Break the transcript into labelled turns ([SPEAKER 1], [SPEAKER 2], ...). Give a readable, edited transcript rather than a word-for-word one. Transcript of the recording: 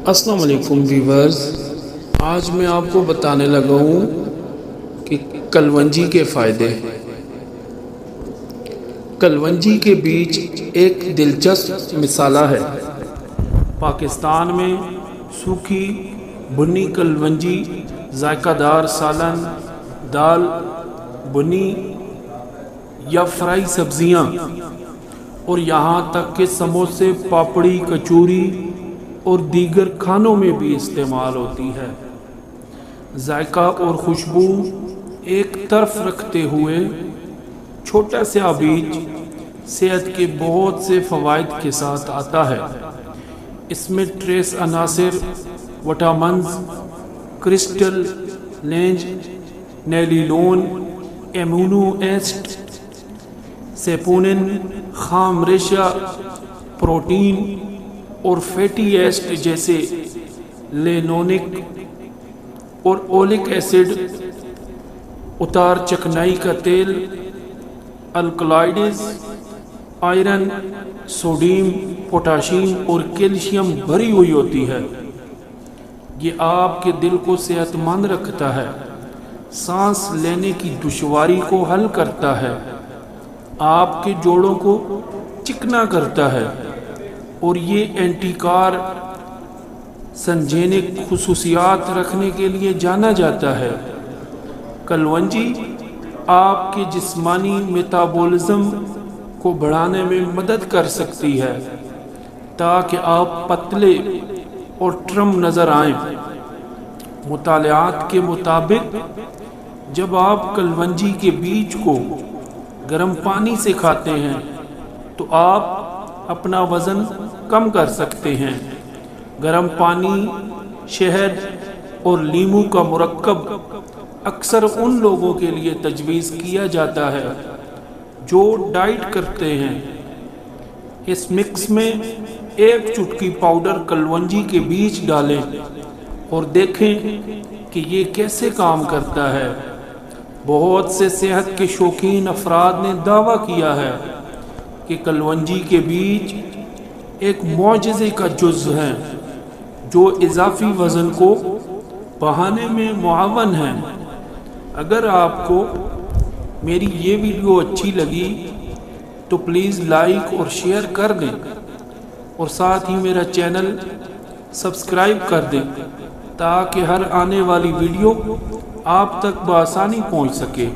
[SPEAKER 1] السلام علیکم ویورز، آج میں آپ کو بتانے لگا ہوں کہ کلونجی کے فائدے۔ کلونجی کے بیج ایک دلچسپ مسالہ ہے۔ پاکستان میں سوکھی بھنی کلونجی ذائقہ دار سالن، دال، بھنی یا فرائی سبزیاں اور یہاں تک کہ سموسے، پاپڑی، کچوری اور دیگر کھانوں میں بھی استعمال ہوتی ہے۔ ذائقہ اور خوشبو ایک طرف رکھتے ہوئے چھوٹا سا بیج صحت کے بہت سے فوائد کے ساتھ آتا ہے۔ اس میں ٹریس عناصر، وٹامنز، کرسٹل لینج، نیلیلون، ایمونو ایسڈ، سیپونن، خام ریشہ، پروٹین اور فیٹی ایسڈ جیسے لینولک اور اولک ایسڈ، اتار چکنائی کا تیل، الکلائیڈز، آئرن، سوڈیم، پوٹاشیم اور کیلشیم بھری ہوئی ہوتی ہے۔ یہ آپ کے دل کو صحت مند رکھتا ہے، سانس لینے کی دشواری کو حل کرتا ہے، آپ کے جوڑوں کو چکنا کرتا ہے اور یہ اینٹی کار سنجینک خصوصیات رکھنے کے لیے جانا جاتا ہے۔ کلونجی آپ کے جسمانی میٹابولزم کو بڑھانے میں مدد کر سکتی ہے تاکہ آپ پتلے اور ٹرم نظر آئیں۔ مطالعات کے مطابق جب آپ کلونجی کے بیج کو گرم پانی سے کھاتے ہیں تو آپ اپنا وزن کم کر سکتے ہیں۔ گرم پانی، شہد اور لیموں کا مرکب اکثر ان لوگوں کے لیے تجویز کیا جاتا ہے جو ڈائٹ کرتے ہیں۔ اس مکس میں ایک چٹکی پاؤڈر کلونجی کے بیج ڈالیں اور دیکھیں کہ یہ کیسے کام کرتا ہے۔ بہت سے صحت کے شوقین افراد نے دعویٰ کیا ہے کہ کلونجی کے بیج ایک معجزے کا جز ہیں جو اضافی وزن کو بڑھانے میں معاون ہیں۔ اگر آپ کو میری یہ ویڈیو اچھی لگی تو پلیز لائک اور شیئر کر دیں اور ساتھ ہی میرا چینل سبسکرائب کر دیں تاکہ ہر آنے والی ویڈیو آپ تک بآسانی پہنچ سکے۔